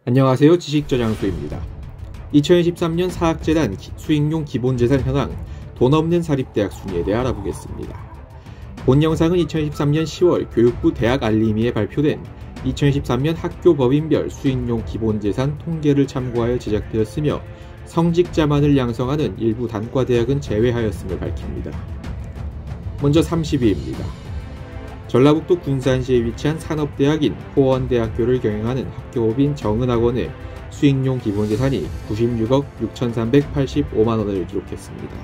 안녕하세요. 지식저장소입니다. 2023년 사학재단 수익용 기본재산 현황 돈 없는 사립대학 순위에 대해 알아보겠습니다. 본 영상은 2023년 10월 교육부 대학 알림이에 발표된 2023년 학교 법인별 수익용 기본재산 통계를 참고하여 제작되었으며 성직자만을 양성하는 일부 단과대학은 제외하였음을 밝힙니다. 먼저 30위입니다. 전라북도 군산시에 위치한 산업대학인 포원대학교를 경영하는 학교법인 정은학원의 수익용 기본재산이 96억 6,385만원을 기록했습니다.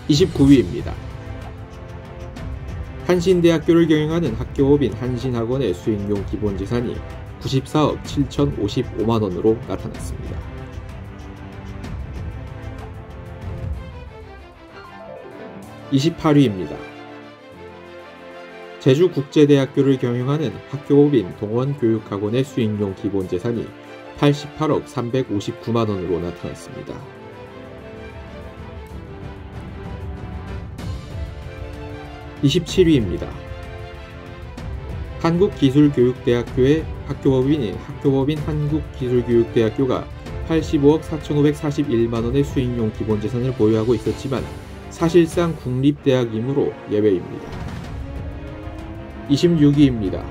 29위입니다. 한신대학교를 경영하는 학교법인 한신학원의 수익용 기본재산이 94억 7,055만원으로 나타났습니다. 28위입니다. 제주국제대학교를 경영하는 학교법인 동원교육학원의 수익용 기본재산이 88억 359만원으로 나타났습니다. 27위입니다. 한국기술교육대학교의 학교법인인 한국기술교육대학교가 85억 4,541만원의 수익용 기본재산을 보유하고 있었지만 사실상 국립대학이므로 예외입니다. 26위입니다.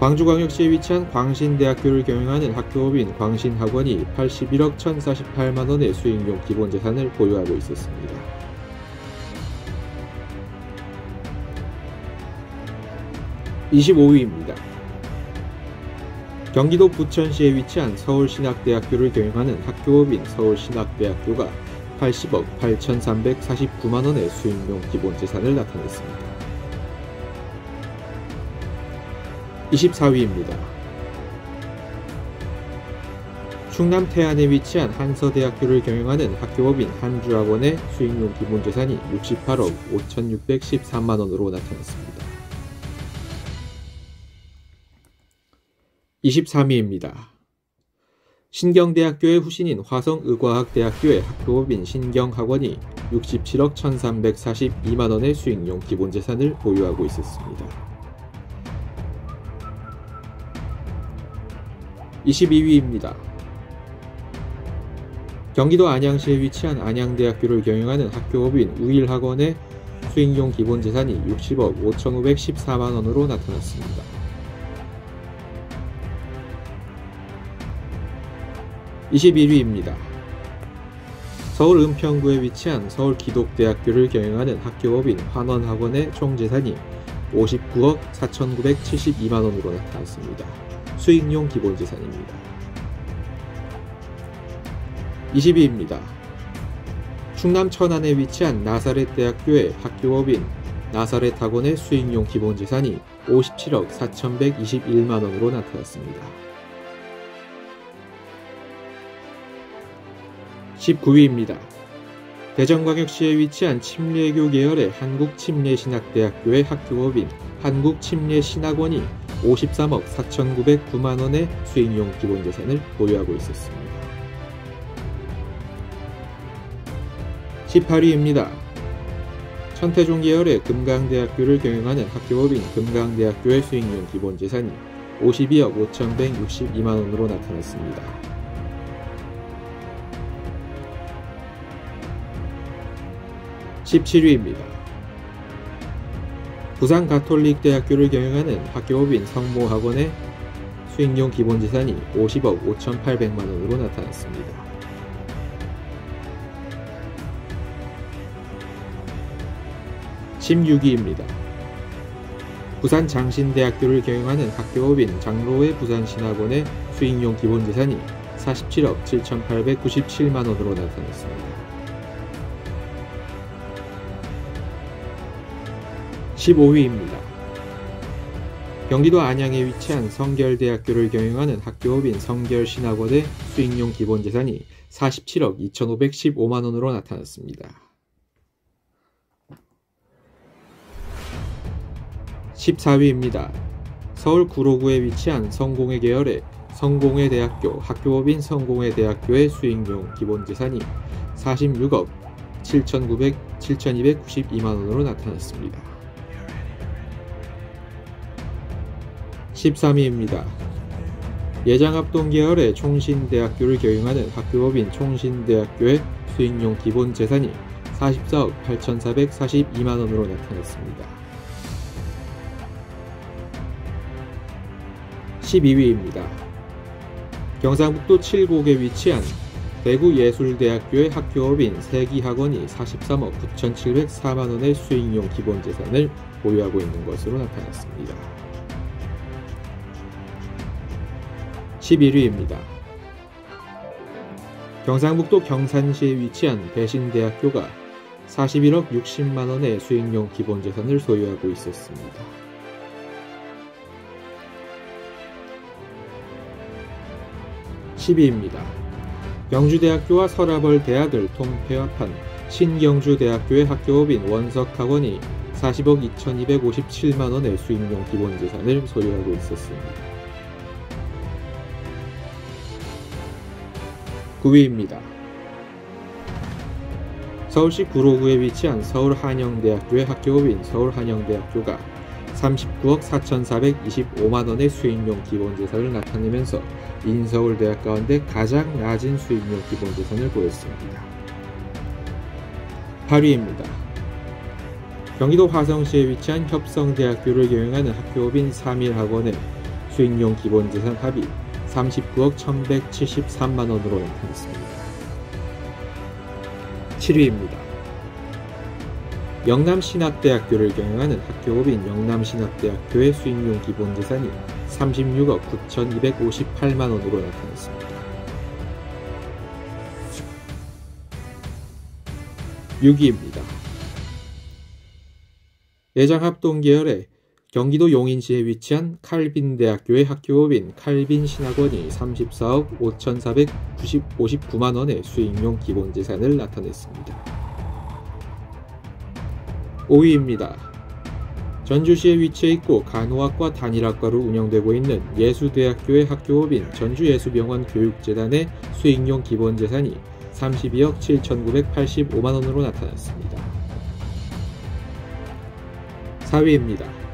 광주광역시에 위치한 광신대학교를 경영하는 학교법인 광신학원이 81억 1,048만원의 수익용 기본재산을 보유하고 있었습니다. 25위입니다. 경기도 부천시에 위치한 서울신학대학교를 경영하는 학교법인 서울신학대학교가 80억 8,349만원의 수익용 기본재산을 나타냈습니다. 24위입니다. 충남 태안에 위치한 한서대학교를 경영하는 학교법인 한주학원의 수익용 기본재산이 68억 5,613만원으로 나타났습니다. 23위입니다. 신경대학교의 후신인 화성의과학대학교의 학교법인 신경학원이 67억 1,342만원의 수익용 기본재산을 보유하고 있었습니다. 22위입니다. 경기도 안양시에 위치한 안양대학교를 경영하는 학교법인 우일학원의 수익용 기본재산이 60억 5,514만원으로 나타났습니다. 21위입니다. 서울 은평구에 위치한 서울기독대학교를 경영하는 학교법인 환원학원의 총재산이 59억 4,972만원으로 나타났습니다. 수익용 기본재산입니다. 20위입니다. 충남 천안에 위치한 나사렛대학교의 학교법인 나사렛학원의 수익용 기본재산이 57억 4,121만원으로 나타났습니다. 19위입니다. 대전광역시에 위치한 침례교 계열의 한국침례신학대학교의 학교법인 한국침례신학원이 53억 4,909만원의 수익용 기본재산을 보유하고 있었습니다. 18위입니다. 천태종 계열의 금강대학교를 경영하는 학교법인 금강대학교의 수익용 기본재산이 52억 5,162만원으로 나타났습니다. 17위입니다. 부산가톨릭대학교를 경영하는 학교법인 성모학원의 수익용 기본재산이 50억 5,800만원으로 나타났습니다. 16위입니다. 부산장신대학교를 경영하는 학교법인 장로회 부산신학원의 수익용 기본재산이 47억 7,897만원으로 나타났습니다. 15위입니다. 경기도 안양에 위치한 성결대학교를 경영하는 학교법인 성결신학원의 수익용 기본재산이 47억 2,515만원으로 나타났습니다. 14위입니다. 서울 구로구에 위치한 성공회 계열의 성공회대학교 학교법인 성공회대학교의 수익용 기본재산이 46억 7,292만원으로 나타났습니다. 13위입니다. 예장합동 계열의 총신대학교를 경영하는 학교법인 총신대학교의 수익용 기본재산이 44억 8,442만원으로 나타났습니다. 12위입니다. 경상북도 칠곡에 위치한 대구예술대학교의 학교법인 세기학원이 43억 9,704만원의 수익용 기본재산을 보유하고 있는 것으로 나타났습니다. 11위입니다. 경상북도 경산시에 위치한 대신대학교가 41억 60만원의 수익용 기본재산을 소유하고 있었습니다. 10위입니다. 경주대학교와 서라벌대학을 통폐합한 신경주대학교의 학교법인 원석학원이 40억 2257만원의 수익용 기본재산을 소유하고 있었습니다. 9위입니다. 서울시 구로구에 위치한 서울한영대학교의 학교법인 서울한영대학교가 39억 4,425만원의 수익용 기본재산을 나타내면서 인서울대학 가운데 가장 낮은 수익용 기본재산을 보였습니다. 8위입니다. 경기도 화성시에 위치한 협성대학교를 경영하는 학교법인 삼일학원의 수익용 기본재산 합이 39억 1,173만원으로 나타났습니다. 7위입니다. 영남신학대학교를 경영하는 학교법인 영남신학대학교의 수익용 기본재산이 36억 9,258만원으로 나타났습니다. 6위입니다. 예장합동 계열의 경기도 용인시에 위치한 칼빈대학교의 학교법인 칼빈신학원이 34억 5,459만원의 수익용 기본재산을 나타냈습니다. 5위입니다. 전주시에 위치해 있고 간호학과 단일학과로 운영되고 있는 예수대학교의 학교법인 전주예수병원 교육재단의 수익용 기본재산이 32억 7,985만원으로 나타났습니다. 4위입니다.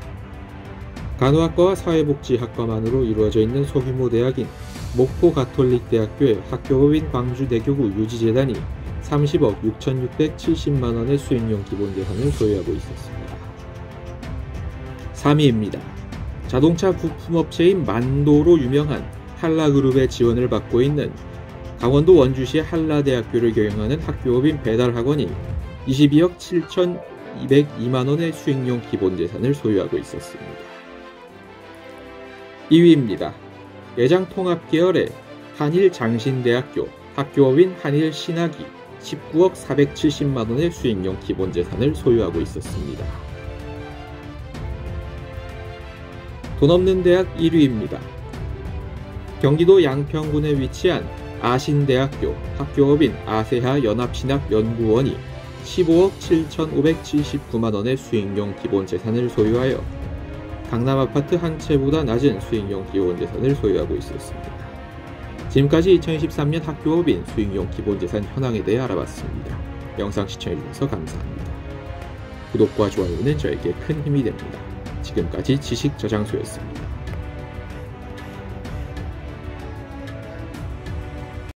간호학과와 사회복지학과만으로 이루어져 있는 소규모 대학인 목포가톨릭대학교의 학교법인 광주대교구 유지재단이 30억 6,670만원의 수익용 기본재산을 소유하고 있었습니다. 3위입니다. 자동차 부품업체인 만도로 유명한 한라그룹의 지원을 받고 있는 강원도 원주시의 한라대학교를 경영하는 학교법인 배달학원이 22억 7,202만원의 수익용 기본재산을 소유하고 있었습니다. 2위입니다. 예장통합계열의 한일장신대학교 학교법인 한일신학이 19억 470만원의 수익용 기본재산을 소유하고 있었습니다. 돈 없는 대학 1위입니다. 경기도 양평군에 위치한 아신대학교 학교법인 아세하 연합신학연구원이 15억 7,579만원의 수익용 기본재산을 소유하여 강남아파트 한 채보다 낮은 수익용 기본재산을 소유하고 있었습니다. 지금까지 2023년 학교법인 수익용 기본재산 현황에 대해 알아봤습니다. 영상 시청해주셔서 감사합니다. 구독과 좋아요는 저에게 큰 힘이 됩니다. 지금까지 지식저장소였습니다.